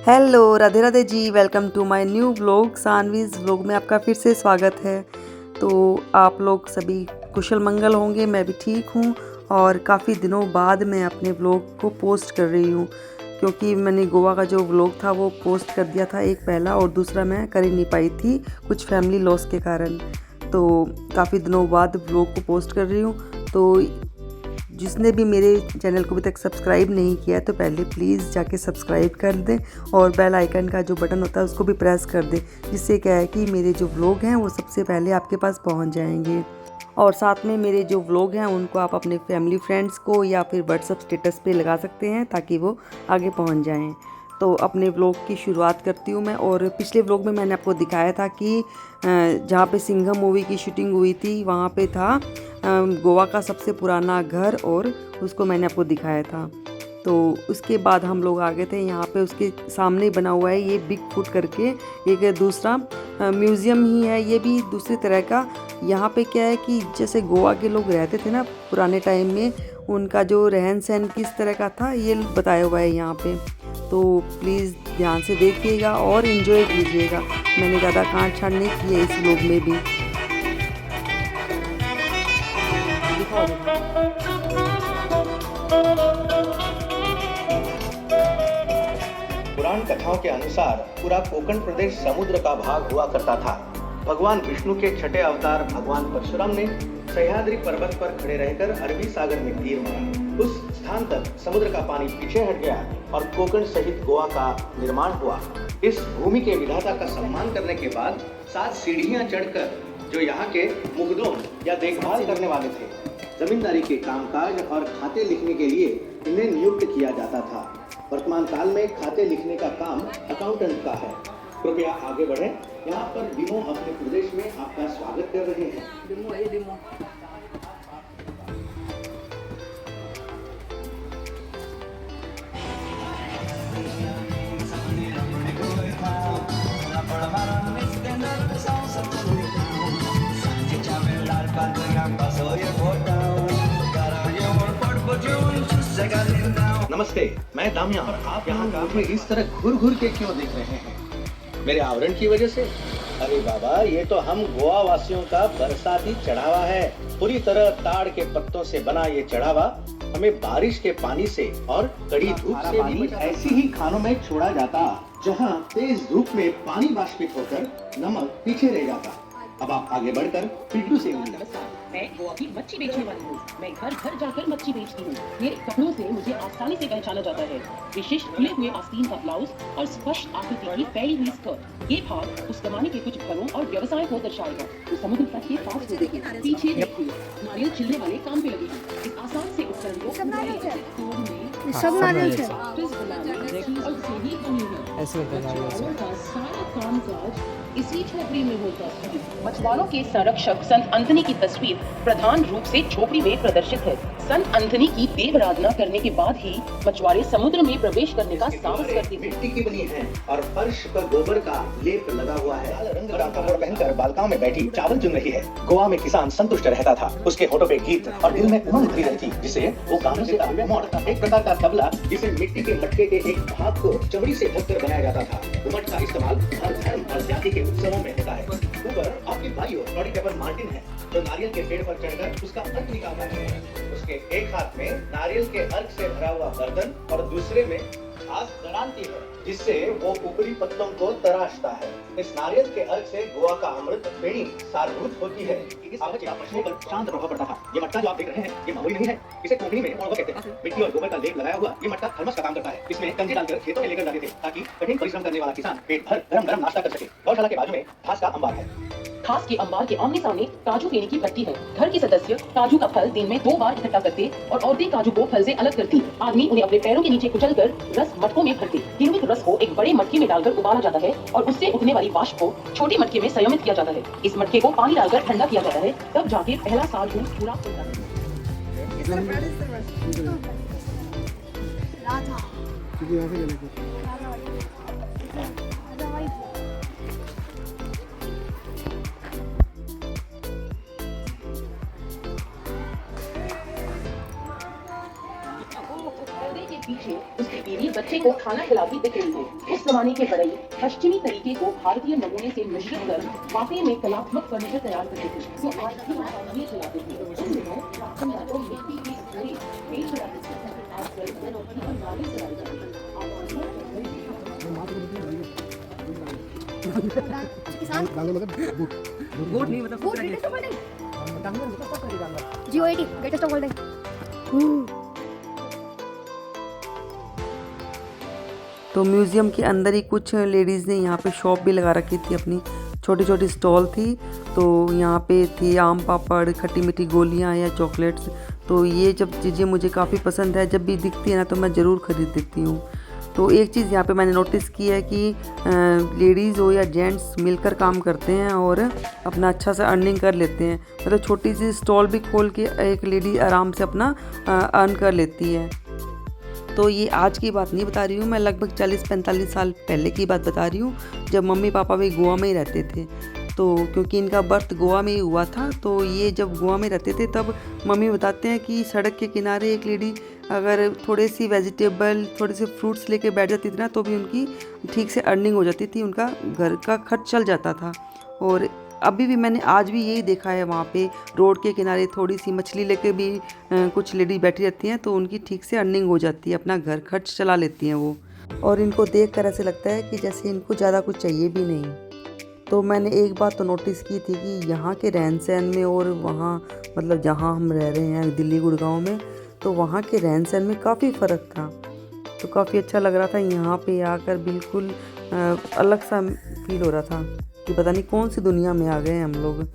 Hello Radhe Radhe ji, welcome to my new vlog. Saanvi's vlog में आपका फिर से स्वागत है। तो आप लोग सभी कुशल मंगल होंगे, मैं भी ठीक हूँ। और काफ़ी दिनों बाद मैं अपने व्लॉग को पोस्ट कर रही हूँ, क्योंकि मैंने गोवा का जो व्लॉग था वो पोस्ट कर दिया था एक पहला, और दूसरा मैं कर ही नहीं पाई थी कुछ फैमिली लॉस के कारण। तो काफ़ी दिनों बाद व्लॉग को पोस्ट कर रही हूँ। तो जिसने भी मेरे चैनल को अभी तक सब्सक्राइब नहीं किया है तो पहले प्लीज़ जाके सब्सक्राइब कर दें, और बेल आइकन का जो बटन होता है उसको भी प्रेस कर दें, जिससे क्या है कि मेरे जो व्लॉग हैं वो सबसे पहले आपके पास पहुंच जाएंगे। और साथ में मेरे जो व्लॉग हैं उनको आप अपने फैमिली फ्रेंड्स को या फिर व्हाट्सअप स्टेटस पे लगा सकते हैं, ताकि वो आगे पहुंच जाएं। तो अपने व्लॉग की शुरुआत करती हूँ मैं। और पिछले व्लॉग में मैंने आपको दिखाया था कि जहाँ पे सिंघम मूवी की शूटिंग हुई थी वहाँ पे था गोवा का सबसे पुराना घर, और उसको मैंने आपको दिखाया था। तो उसके बाद हम लोग आ गए थे यहाँ पे, उसके सामने बना हुआ है ये बिग फुट करके एक दूसरा म्यूज़ियम ही है, ये भी दूसरी तरह का। यहाँ पे क्या है कि जैसे गोवा के लोग रहते थे ना पुराने टाइम में, उनका जो रहन सहन किस तरह का था ये बताया हुआ है यहाँ पे। तो प्लीज़ ध्यान से देखिएगा और इन्जॉय कीजिएगा। मैंने ज़्यादा काट छाट नहीं की है इस व्लॉग में भी। पुराण कथाओं के अनुसार पूरा कोकण प्रदेश समुद्र का भाग हुआ करता था। भगवान विष्णु के छठे अवतार भगवान परशुराम ने सह्याद्री पर्वत पर खड़े रहकर अरबी सागर में तीर मारा। उस स्थान तक समुद्र का पानी पीछे हट गया और कोकण सहित गोवा का निर्माण हुआ। इस भूमि के विधाता का सम्मान करने के बाद 7 सीढ़ियां चढ़कर जो यहाँ के मुगदों या देखभाल करने वाले थे, जमींदारी के कामकाज और खाते लिखने के लिए इन्हें नियुक्त किया जाता था। वर्तमान काल में खाते लिखने का काम अकाउंटेंट का है। कृपया आगे बढ़ें। यहाँ पर डिमो अपने प्रदेश में आपका स्वागत कर रहे हैं। डिमो। नमस्ते, मैं दामिया। आप यहाँ मुझे इस तरह घूर घूर के क्यों देख रहे हैं? मेरे आवरण की वजह से? अरे बाबा, ये तो हम गोवा वासियों का बरसाती चढ़ावा है। पूरी तरह ताड़ के पत्तों से बना ये चढ़ावा हमें बारिश के पानी से और कड़ी धूप से भी ऐसी ही खानों में छोड़ा जाता, जहाँ तेज धूप में पानी वाष्पित होकर नमक पीछे रह जाता। अब आप आगे बढ़कर पिड्डू से मैं गोवा की मच्छी बेचने वाली हूँ। मैं घर घर जाकर मच्छी बेचती हूँ। मेरे कपड़ों से मुझे आसानी से पहचाना जाता है। विशिष्ट खुले हुए आस्तीन का ब्लाउज और स्पष्ट आकृति की फैली हुई स्कर्ट, ये भाग उस जमाने के कुछ घरों और व्यवसाय को दर्शाएगा। तो समुद्र तट के पास से देखिए, पीछे देखिए, नारियल छिलने वाले काम पे लगे हैं। इस आसान से उपकरण को सब नारियल से सारा कामकाज इसी झोपड़ी में होता है। मछुआरों के संरक्षक संत अंथनी की तस्वीर प्रधान रूप से झोपड़ी में प्रदर्शित है। संत अंथनी की देवाराधना करने के बाद ही मछुआरे समुद्र में प्रवेश करने का साहस करते थे। मिट्टी की बनी है और फर्श पर गोबर का लेप लगा हुआ है। लाल रंग का कपड़ा पहनकर बालकाओं में बैठी चावल चुन रही है। गोवा में किसान संतुष्ट रहता था। उसके होठों पे गीत और दिल में उमंग भरी रहती, जिसे वो गानों से एक प्रकार का तबला, जिसे मिट्टी के मटके के एक भाग को चमड़ी से ढककर बनाया जाता था। घुमट का इस्तेमाल हर धर्म और जाति के उत्सवों में होता है। ऊपर आपकी भाइयों टॉडी पेपर मार्टिन है, जो नारियल के पेड़ पर चढ़कर उसका अर्क निकालता है। उसके एक हाथ में नारियल के अर्क से भरा हुआ बर्तन और दूसरे में घास दरांती है, जिससे वो ऊपरी पत्तों को तराशता है। इस नारियल के अर्क से गोवा का अमृत बेणी सारभूत होती है। पशुओं पर शांत प्रभाव पड़ता था। ये मटका जो आप देख रहे हैं, ये मामूली नहीं है। इसे कोंकणी में ओणवा कहते हैं। मिट्टी और गोबर का लेप लगाया हुआ ये मटका थर्मस का काम करता है। इसमें कंजी डालकर खेतों में लेकर जाते थे, ताकि कठिन परिश्रम करने वाला किसान पेट भर गरम गरम नाश्ता कर सके। गौशाला के बाजू में घास का अंबार है। घास के अंबार के आमने सामने काजू केने की भट्टी है। घर के सदस्य काजू का फल दिन में 2 बार इकट्ठा करते और औरतें काजू को फल से अलग करती। आदमी उन्हें अपने पैरों के नीचे कुचलकर रस मटकों में भरते। किण्वित रस को एक बड़े मटके में डालकर उबाला जाता है और उससे उठने वाली वाष्प को छोटे मटके में संयमित किया जाता है। इस मटके को पानी डालकर ठंडा किया जाता है, तब जाके पहला साल पूरा होता है। पीछे उसकी बीवी बच्चे को खाना खिलाती दिख रही है। उस जमाने के बड़ई पश्चिमी तरीके को भारतीय नमूने से मिश्रित कर वाकई में कलात्मक फर्नीचर तैयार करते थे। तो आज भी आप ये चलाते थे। उन दिनों प्राचीन रातों में मिट्टी के घड़े पेड़ चलाते थे। आजकल गाड़ी चलाई जाती है। किसान गोट नहीं मतलब वो greatest of all time GOAT greatest of all time. तो म्यूज़ियम के अंदर ही कुछ लेडीज़ ने यहाँ पे शॉप भी लगा रखी थी, अपनी छोटी छोटी स्टॉल थी। तो यहाँ पे थी आम पापड़, खट्टी मीठी गोलियाँ या चॉकलेट्स। तो ये जब चीज़ें मुझे काफ़ी पसंद है, जब भी दिखती है ना तो मैं ज़रूर ख़रीद देती हूँ। तो एक चीज़ यहाँ पे मैंने नोटिस की है कि लेडीज़ हो या जेंट्स मिलकर काम करते हैं और अपना अच्छा सा अर्निंग कर लेते हैं। मतलब छोटी सी स्टॉल भी खोल के एक लेडी आराम से अपना अर्न कर लेती है। तो ये आज की बात नहीं बता रही हूँ मैं, लगभग 40-45 साल पहले की बात बता रही हूँ, जब मम्मी पापा भी गोवा में ही रहते थे। तो क्योंकि इनका बर्थ गोवा में ही हुआ था, तो ये जब गोवा में रहते थे तब मम्मी बताते हैं कि सड़क के किनारे एक लेडी अगर थोड़े सी वेजिटेबल, थोड़े से फ्रूट्स लेके बैठ जाती थी ना, तो भी उनकी ठीक से अर्निंग हो जाती थी, उनका घर का खर्च चल जाता था। और अभी भी मैंने आज भी यही देखा है, वहाँ पे रोड के किनारे थोड़ी सी मछली लेके भी कुछ लेडी बैठी रहती हैं, तो उनकी ठीक से अर्निंग हो जाती है, अपना घर खर्च चला लेती हैं वो। और इनको देख कर ऐसे लगता है कि जैसे इनको ज़्यादा कुछ चाहिए भी नहीं। तो मैंने एक बात तो नोटिस की थी कि यहाँ के रहन सहन में और वहाँ मतलब जहाँ हम रह रहे हैं दिल्ली गुड़गांव में, तो वहाँ के रहन सहन में काफ़ी फ़र्क था। तो काफ़ी अच्छा लग रहा था यहाँ पे आकर, बिल्कुल अलग सा फील हो रहा था कि पता नहीं कौन सी दुनिया में आ गए हैं हम लोग।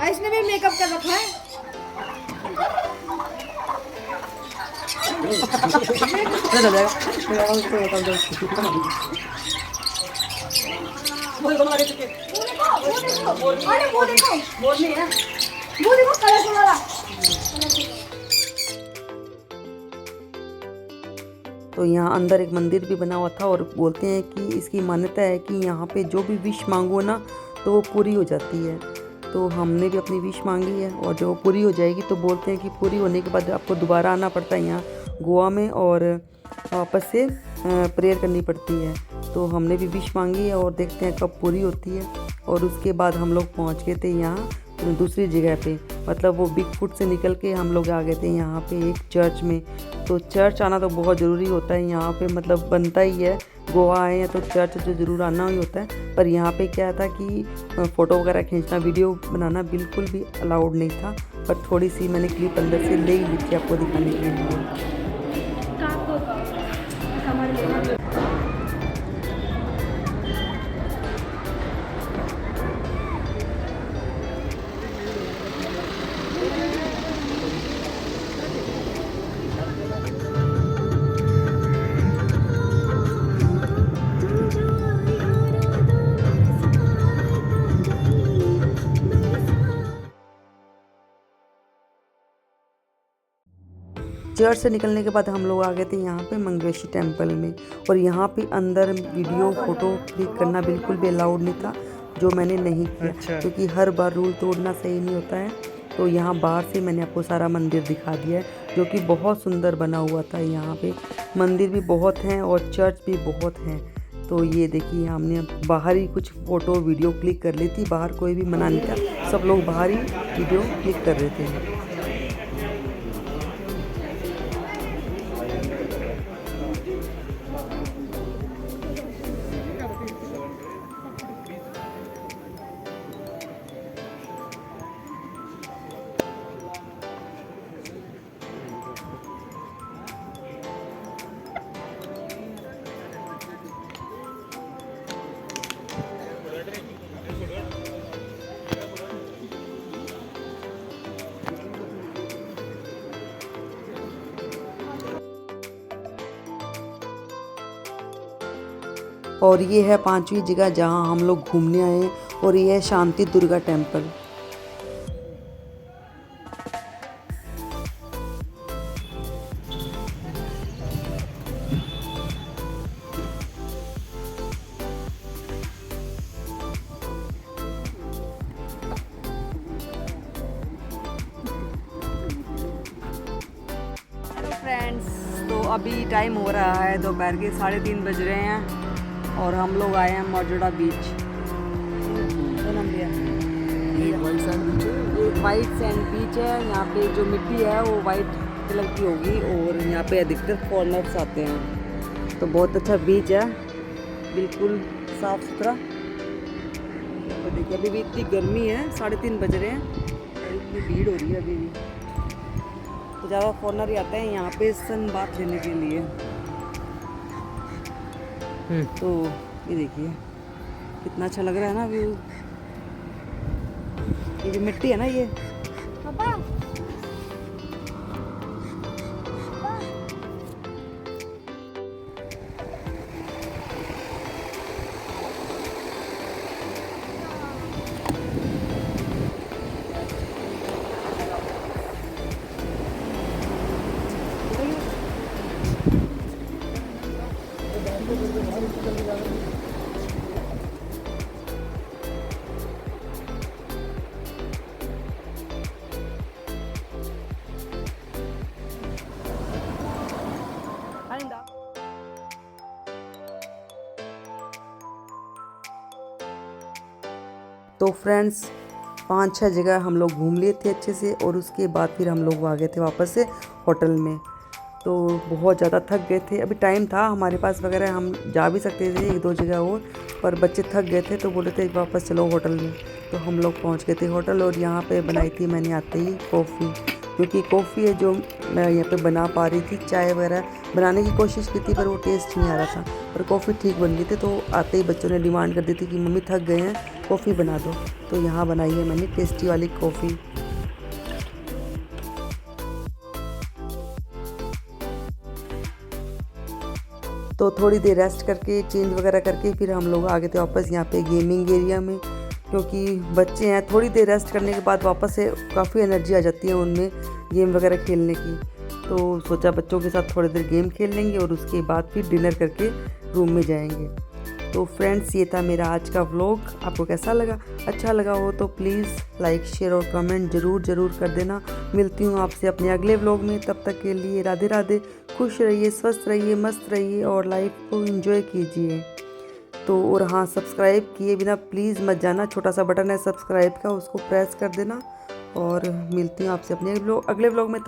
इसने भी मेकअप कर रखा है। वो देखो कलरफुल वाला। तो यहाँ अंदर एक मंदिर भी बना हुआ था और बोलते हैं कि इसकी मान्यता है कि यहाँ पे जो भी विश मांगो ना तो वो पूरी हो जाती है। तो हमने भी अपनी विश मांगी है और जो पूरी हो जाएगी तो बोलते हैं कि पूरी होने के बाद आपको दोबारा आना पड़ता है यहाँ गोवा में और वापस से प्रेयर करनी पड़ती है। तो हमने भी विश मांगी है और देखते हैं कब पूरी होती है। और उसके बाद हम लोग पहुँच गए थे यहाँ दूसरी जगह पे, मतलब वो बिग फुट से निकल के हम लोग आ गए थे यहाँ पे एक चर्च में। तो चर्च आना तो बहुत ज़रूरी होता है यहाँ पे, मतलब बनता ही है, गोवा आए हैं तो चर्च तो ज़रूर आना ही होता है। पर यहाँ पे क्या था कि फ़ोटो वगैरह खींचना, वीडियो बनाना बिल्कुल भी अलाउड नहीं था। पर थोड़ी सी मैंने क्लिप अंदर से ले ही ली थी आपको दिखाने के लिए। चर्च से निकलने के बाद हम लोग आ गए थे यहाँ पे मंगेशी टेम्पल में। और यहाँ पे अंदर वीडियो फ़ोटो क्लिक करना बिल्कुल भी अलाउड नहीं था, जो मैंने नहीं किया। क्योंकि हर बार रूल तोड़ना सही नहीं होता है। तो यहाँ बाहर से मैंने आपको सारा मंदिर दिखा दिया है, जो कि बहुत सुंदर बना हुआ था। यहाँ पे मंदिर भी बहुत हैं और चर्च भी बहुत हैं। तो ये देखिए हमने बाहर ही कुछ फ़ोटो वीडियो क्लिक कर ली थी। बाहर कोई भी मना नहीं था, सब लोग बाहर ही वीडियो क्लिक कर रहे थे। और ये है 5वीं जगह जहाँ हम लोग घूमने आए हैं, और ये है शांति दुर्गा टेम्पल। अभी टाइम हो रहा है दोपहर के 3:30 बज रहे हैं और हम लोग आए हैं मौजूदा बीच। ये वाइट सैंड बीच है। ये वाइट सैंड बीच है। यहाँ पे जो मिट्टी है वो वाइट कलर की होगी और यहाँ पे अधिकतर फॉरेनर्स आते हैं। तो बहुत अच्छा बीच है, बिल्कुल साफ सुथरा। तो देखिए अभी भी इतनी गर्मी है, 3:30 बज रहे हैं और इतनी भीड़ हो रही है अभी भी। तो ज़्यादा फॉरेनर ही आते हैं यहाँ पे सन बात लेने के लिए। तो ये देखिए कितना अच्छा लग रहा है ना व्यू। ये जो मिट्टी है ना ये पापा तो फ्रेंड्स 5-6 जगह हम लोग घूम लिए थे अच्छे से और उसके बाद फिर हम लोग आ गए थे वापस से होटल में। तो बहुत ज़्यादा थक गए थे, अभी टाइम था हमारे पास वगैरह, हम जा भी सकते थे 1-2 जगह और, पर बच्चे थक गए थे तो बोले थे वापस चलो होटल में। तो हम लोग पहुंच गए थे होटल और यहाँ पे बनाई थी मैंने आते ही कॉफ़ी, क्योंकि कॉफ़ी है जो मैं यहाँ पे बना पा रही थी। चाय वगैरह बनाने की कोशिश की थी पर वो टेस्ट नहीं आ रहा था, पर कॉफ़ी ठीक बन गई थी। तो आते ही बच्चों ने डिमांड कर दी थी कि मम्मी थक गए हैं कॉफ़ी बना दो। तो यहाँ बनाई है मैंने टेस्टी वाली कॉफ़ी। तो थोड़ी देर रेस्ट करके चेंज वगैरह करके फिर हम लोग आ गए थे वापस यहाँ पे गेमिंग एरिया में, क्योंकि बच्चे हैं, थोड़ी देर रेस्ट करने के बाद वापस से काफ़ी एनर्जी आ जाती है उनमें गेम वगैरह खेलने की। तो सोचा बच्चों के साथ थोड़ी देर गेम खेल लेंगे और उसके बाद फिर डिनर करके रूम में जाएंगे। तो फ्रेंड्स ये था मेरा आज का व्लॉग। आपको कैसा लगा? अच्छा लगा हो तो प्लीज़ लाइक शेयर और कमेंट ज़रूर कर देना। मिलती हूँ आपसे अपने अगले व्लॉग में, तब तक के लिए राधे राधे। खुश रहिए, स्वस्थ रहिए, मस्त रहिए और लाइफ को एंजॉय कीजिए। तो और हाँ, सब्सक्राइब किए बिना प्लीज़ मत जाना, छोटा सा बटन है सब्सक्राइब का, उसको प्रेस कर देना। और मिलती हूँ आपसे अपने अगले व्लॉग में। तब